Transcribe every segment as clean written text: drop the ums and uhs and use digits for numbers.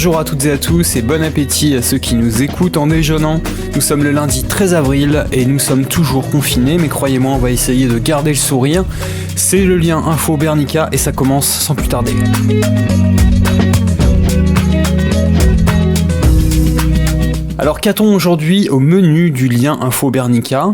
Bonjour à toutes et à tous et bon appétit à ceux qui nous écoutent en déjeunant. Nous sommes le lundi 13 avril et nous sommes toujours confinés, mais croyez-moi, on va essayer de garder le sourire. C'est le lien Info Bernica et ça commence sans plus tarder. Alors qu'a-t-on aujourd'hui au menu du lien Info Bernica ?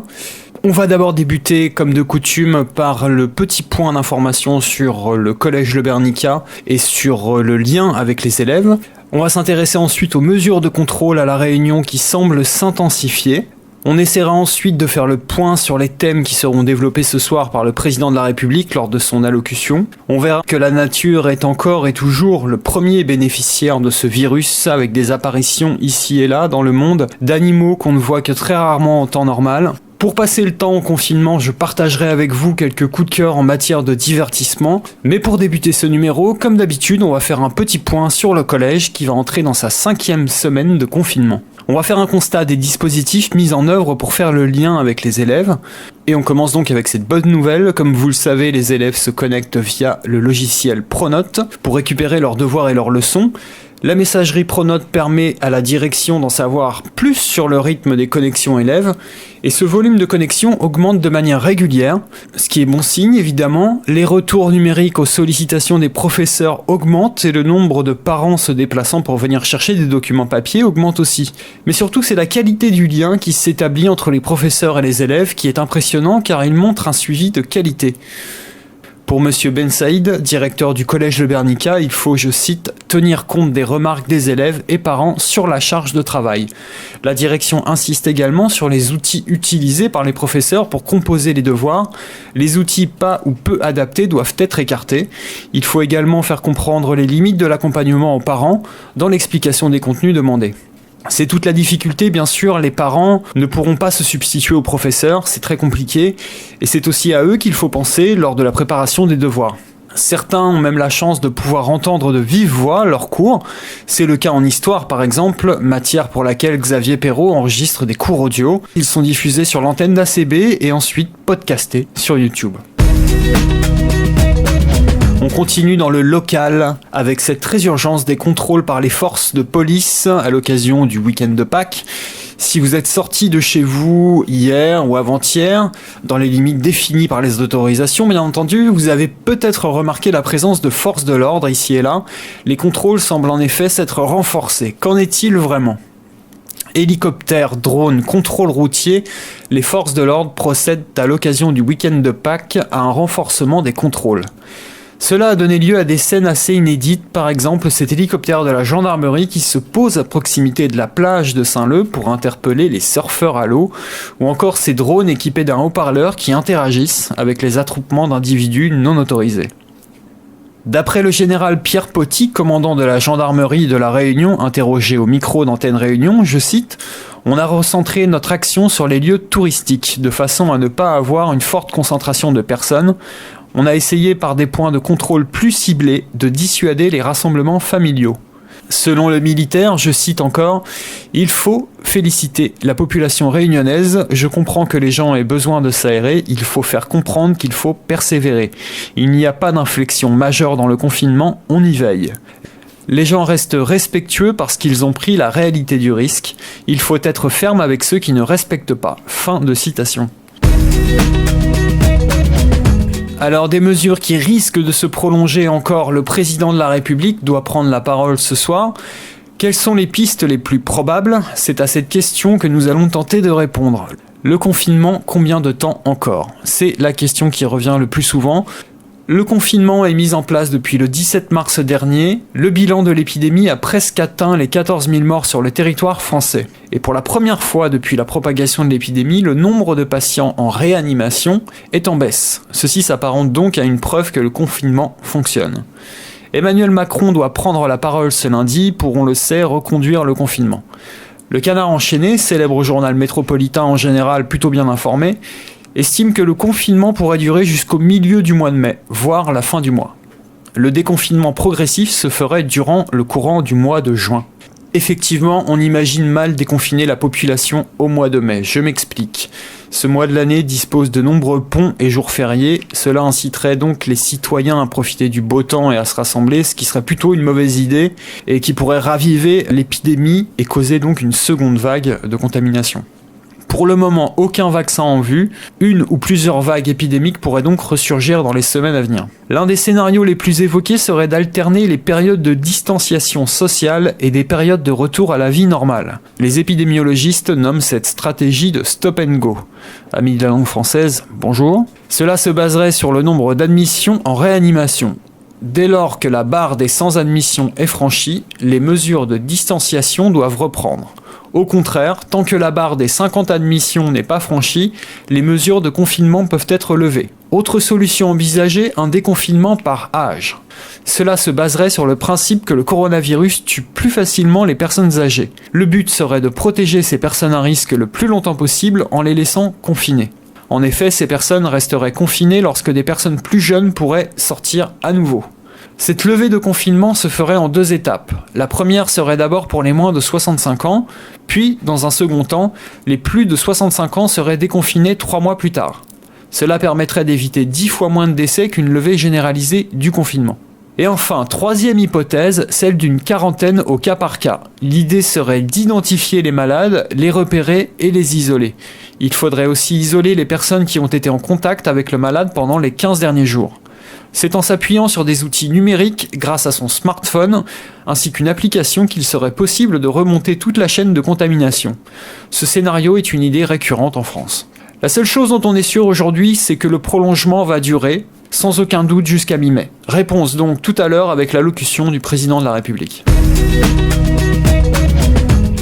On va d'abord débuter, comme de coutume, par le petit point d'information sur le collège Le Bernica et sur le lien avec les élèves. On va s'intéresser ensuite aux mesures de contrôle à La Réunion qui semblent s'intensifier. On essaiera ensuite de faire le point sur les thèmes qui seront développés ce soir par le président de la République lors de son allocution. On verra que la nature est encore et toujours le premier bénéficiaire de ce virus, avec des apparitions ici et là dans le monde d'animaux qu'on ne voit que très rarement en temps normal. Pour passer le temps au confinement, je partagerai avec vous quelques coups de cœur en matière de divertissement. Mais pour débuter ce numéro, comme d'habitude, on va faire un petit point sur le collège qui va entrer dans sa 5e semaine de confinement. On va faire un constat des dispositifs mis en œuvre pour faire le lien avec les élèves. Et on commence donc avec cette bonne nouvelle. Comme vous le savez, les élèves se connectent via le logiciel Pronote pour récupérer leurs devoirs et leurs leçons. La messagerie Pronote permet à la direction d'en savoir plus sur le rythme des connexions élèves et ce volume de connexion augmente de manière régulière, ce qui est bon signe évidemment. Les retours numériques aux sollicitations des professeurs augmentent et le nombre de parents se déplaçant pour venir chercher des documents papier augmente aussi. Mais surtout c'est la qualité du lien qui s'établit entre les professeurs et les élèves qui est impressionnant car il montre un suivi de qualité. Pour Monsieur Ben Saïd, directeur du collège Le Bernica, il faut, je cite, tenir compte des remarques des élèves et parents sur la charge de travail. La direction insiste également sur les outils utilisés par les professeurs pour composer les devoirs. Les outils pas ou peu adaptés doivent être écartés. Il faut également faire comprendre les limites de l'accompagnement aux parents dans l'explication des contenus demandés. C'est toute la difficulté, bien sûr, les parents ne pourront pas se substituer aux professeurs, c'est très compliqué, et c'est aussi à eux qu'il faut penser lors de la préparation des devoirs. Certains ont même la chance de pouvoir entendre de vive voix leurs cours, c'est le cas en histoire par exemple, matière pour laquelle Xavier Perrault enregistre des cours audio. Ils sont diffusés sur l'antenne d'ACB et ensuite podcastés sur YouTube. On continue dans le local avec cette résurgence des contrôles par les forces de police à l'occasion du week-end de Pâques. Si vous êtes sorti de chez vous hier ou avant-hier, dans les limites définies par les autorisations, bien entendu, vous avez peut-être remarqué la présence de forces de l'ordre ici et là. Les contrôles semblent en effet s'être renforcés. Qu'en est-il vraiment ? Hélicoptères, drones, contrôle routier, les forces de l'ordre procèdent à l'occasion du week-end de Pâques à un renforcement des contrôles. Cela a donné lieu à des scènes assez inédites, par exemple cet hélicoptère de la gendarmerie qui se pose à proximité de la plage de Saint-Leu pour interpeller les surfeurs à l'eau, ou encore ces drones équipés d'un haut-parleur qui interagissent avec les attroupements d'individus non autorisés. D'après le général Pierre Poty, commandant de la gendarmerie de La Réunion, interrogé au micro d'Antenne Réunion, je cite « On a recentré notre action sur les lieux touristiques, de façon à ne pas avoir une forte concentration de personnes. On a essayé par des points de contrôle plus ciblés de dissuader les rassemblements familiaux. » Selon le militaire, je cite encore, « Il faut féliciter la population réunionnaise. Je comprends que les gens aient besoin de s'aérer. Il faut faire comprendre qu'il faut persévérer. Il n'y a pas d'inflexion majeure dans le confinement. On y veille. Les gens restent respectueux parce qu'ils ont pris la réalité du risque. Il faut être ferme avec ceux qui ne respectent pas. » Fin de citation. Alors des mesures qui risquent de se prolonger encore, le président de la République doit prendre la parole ce soir. Quelles sont les pistes les plus probables ? C'est à cette question que nous allons tenter de répondre. Le confinement, combien de temps encore ? C'est la question qui revient le plus souvent. Le confinement est mis en place depuis le 17 mars dernier. Le bilan de l'épidémie a presque atteint les 14 000 morts sur le territoire français. Et pour la première fois depuis la propagation de l'épidémie, le nombre de patients en réanimation est en baisse. Ceci s'apparente donc à une preuve que le confinement fonctionne. Emmanuel Macron doit prendre la parole ce lundi pour, on le sait, reconduire le confinement. Le Canard enchaîné, célèbre journal métropolitain en général plutôt bien informé, estime que le confinement pourrait durer jusqu'au milieu du mois de mai, voire la fin du mois. Le déconfinement progressif se ferait durant le courant du mois de juin. Effectivement, on imagine mal déconfiner la population au mois de mai. Je m'explique. Ce mois de l'année dispose de nombreux ponts et jours fériés. Cela inciterait donc les citoyens à profiter du beau temps et à se rassembler, ce qui serait plutôt une mauvaise idée et qui pourrait raviver l'épidémie et causer donc une seconde vague de contamination. Pour le moment, aucun vaccin en vue. Une ou plusieurs vagues épidémiques pourraient donc ressurgir dans les semaines à venir. L'un des scénarios les plus évoqués serait d'alterner les périodes de distanciation sociale et des périodes de retour à la vie normale. Les épidémiologistes nomment cette stratégie de stop and go. Amis de la langue française, bonjour. Cela se baserait sur le nombre d'admissions en réanimation. Dès lors que la barre des 100 admissions est franchie, les mesures de distanciation doivent reprendre. Au contraire, tant que la barre des 50 admissions n'est pas franchie, les mesures de confinement peuvent être levées. Autre solution envisagée, un déconfinement par âge. Cela se baserait sur le principe que le coronavirus tue plus facilement les personnes âgées. Le but serait de protéger ces personnes à risque le plus longtemps possible en les laissant confinées. En effet, ces personnes resteraient confinées lorsque des personnes plus jeunes pourraient sortir à nouveau. Cette levée de confinement se ferait en 2 étapes. La première serait d'abord pour les moins de 65 ans, puis, dans un second temps, les plus de 65 ans seraient déconfinés 3 mois plus tard. Cela permettrait d'éviter 10 fois moins de décès qu'une levée généralisée du confinement. Et enfin, troisième hypothèse, celle d'une quarantaine au cas par cas. L'idée serait d'identifier les malades, les repérer et les isoler. Il faudrait aussi isoler les personnes qui ont été en contact avec le malade pendant les 15 derniers jours. C'est en s'appuyant sur des outils numériques grâce à son smartphone, ainsi qu'une application qu'il serait possible de remonter toute la chaîne de contamination. Ce scénario est une idée récurrente en France. La seule chose dont on est sûr aujourd'hui, c'est que le prolongement va durer, sans aucun doute jusqu'à mi-mai. Réponse donc tout à l'heure avec l'allocution du président de la République.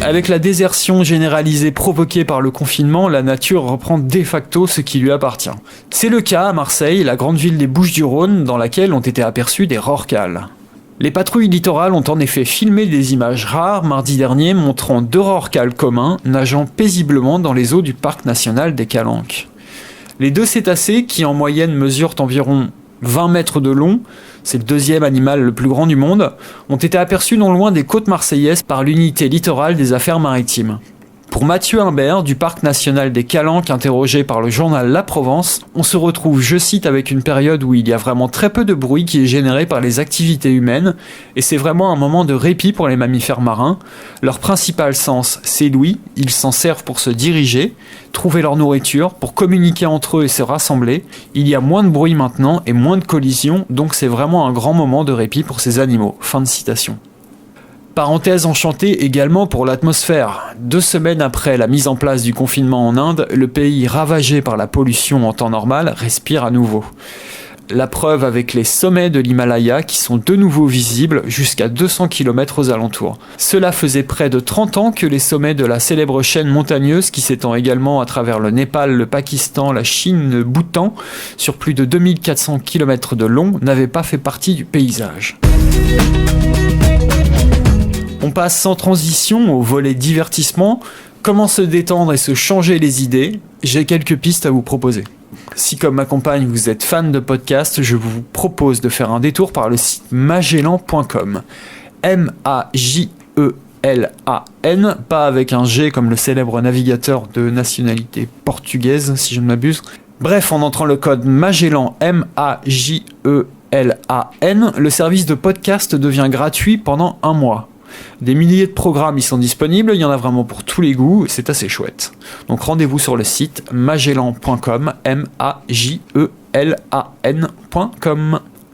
Avec la désertion généralisée provoquée par le confinement, la nature reprend de facto ce qui lui appartient. C'est le cas à Marseille, la grande ville des Bouches-du-Rhône, dans laquelle ont été aperçus des rorquals. Les patrouilles littorales ont en effet filmé des images rares mardi dernier montrant 2 rorquals communs nageant paisiblement dans les eaux du parc national des Calanques. Les 2 cétacés, qui en moyenne mesurent environ 20 mètres de long, c'est le 2e animal le plus grand du monde, ont été aperçus non loin des côtes marseillaises par l'unité littorale des affaires maritimes. Pour Mathieu Imbert, du parc national des Calanques, interrogé par le journal La Provence, on se retrouve, je cite, avec une période où il y a vraiment très peu de bruit qui est généré par les activités humaines, et c'est vraiment un moment de répit pour les mammifères marins. Leur principal sens, c'est l'ouïe, ils s'en servent pour se diriger, trouver leur nourriture, pour communiquer entre eux et se rassembler. Il y a moins de bruit maintenant et moins de collisions, donc c'est vraiment un grand moment de répit pour ces animaux. Fin de citation. Parenthèse enchantée également pour l'atmosphère. 2 semaines après la mise en place du confinement en Inde, le pays ravagé par la pollution en temps normal respire à nouveau. La preuve avec les sommets de l'Himalaya qui sont de nouveau visibles jusqu'à 200 km aux alentours. Cela faisait près de 30 ans que les sommets de la célèbre chaîne montagneuse qui s'étend également à travers le Népal, le Pakistan, la Chine, le Bhoutan, sur plus de 2400 km de long, n'avaient pas fait partie du paysage. On passe sans transition au volet divertissement. Comment se détendre et se changer les idées? J'ai quelques pistes à vous proposer. Si comme ma compagne vous êtes fan de podcasts, je vous propose de faire un détour par le site magellan.com. M-A-J-E-L-A-N, pas avec un G comme le célèbre navigateur de nationalité portugaise si je ne m'abuse. Bref, en entrant le code Magellan, M-A-J-E-L-A-N, le service de podcast devient gratuit pendant 1 mois. Des milliers de programmes y sont disponibles, il y en a vraiment pour tous les goûts, c'est assez chouette. Donc rendez-vous sur le site magellan.com, M-A-J-E-L-A-N.com.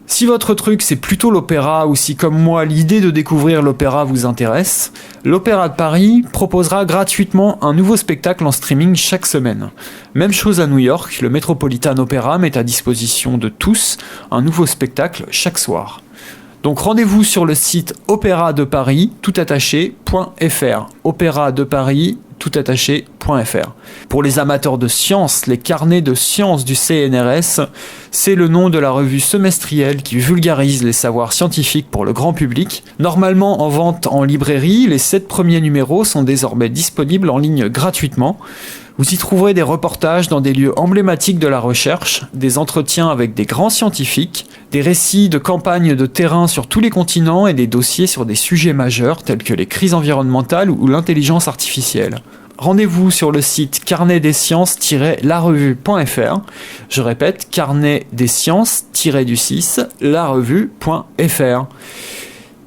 Si votre truc c'est plutôt l'opéra ou si comme moi l'idée de découvrir l'opéra vous intéresse, l'Opéra de Paris proposera gratuitement un nouveau spectacle en streaming chaque semaine. Même chose à New York, le Metropolitan Opera met à disposition de tous un nouveau spectacle chaque soir. Donc rendez-vous sur le site opéradeparis, toutattaché.fr. Opéradeparis, toutattaché.fr. Pour les amateurs de sciences, les carnets de sciences du CNRS, c'est le nom de la revue semestrielle qui vulgarise les savoirs scientifiques pour le grand public. Normalement en vente en librairie, les 7 premiers numéros sont désormais disponibles en ligne gratuitement. Vous y trouverez des reportages dans des lieux emblématiques de la recherche, des entretiens avec des grands scientifiques, des récits de campagnes de terrain sur tous les continents et des dossiers sur des sujets majeurs tels que les crises environnementales ou l'intelligence artificielle. Rendez-vous sur le site carnetdesciences-larevue.fr. Je répète, carnetdesciences-larevue.fr.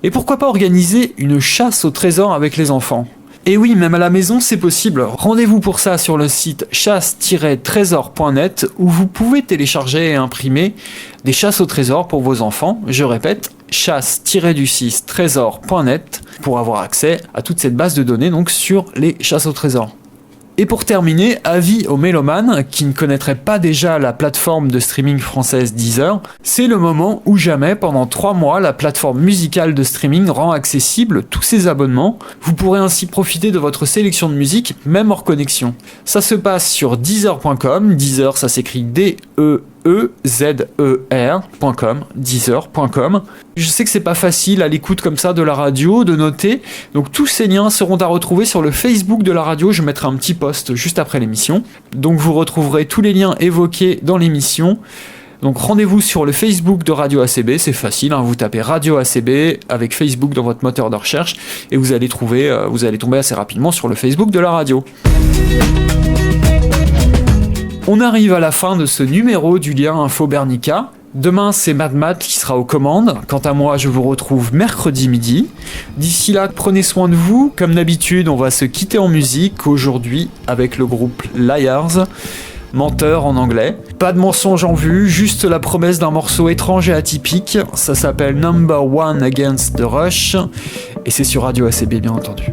Et pourquoi pas organiser une chasse au trésor avec les enfants ? Et oui, même à la maison, c'est possible. Rendez-vous pour ça sur le site chasse-trésor.net où vous pouvez télécharger et imprimer des chasses au trésor pour vos enfants. Je répète, chasse-trésor.net pour avoir accès à toute cette base de données donc sur les chasses au trésor. Et pour terminer, avis aux mélomanes qui ne connaîtraient pas déjà la plateforme de streaming française Deezer, c'est le moment ou jamais, pendant 3 mois, la plateforme musicale de streaming rend accessible tous ses abonnements. Vous pourrez ainsi profiter de votre sélection de musique, même hors connexion. Ça se passe sur Deezer.com, Deezer ça s'écrit Deezer.com, Deezer.com. Je sais que c'est pas facile à l'écoute comme ça de la radio, de noter, donc tous ces liens seront à retrouver sur le Facebook de la radio, je mettrai un petit post juste après l'émission. Donc vous retrouverez tous les liens évoqués dans l'émission. Donc rendez-vous sur le Facebook de Radio ACB, c'est facile, hein, vous tapez Radio ACB avec Facebook dans votre moteur de recherche et vous allez tomber assez rapidement sur le Facebook de la radio. On arrive à la fin de ce numéro du lien Info Bernica. Demain, c'est Matt qui sera aux commandes. Quant à moi, je vous retrouve mercredi midi. D'ici là, prenez soin de vous. Comme d'habitude, on va se quitter en musique aujourd'hui avec le groupe Liars, menteur en anglais. Pas de mensonge en vue, juste la promesse d'un morceau étrange et atypique. Ça s'appelle Number One Against the Rush et c'est sur Radio ACB bien entendu.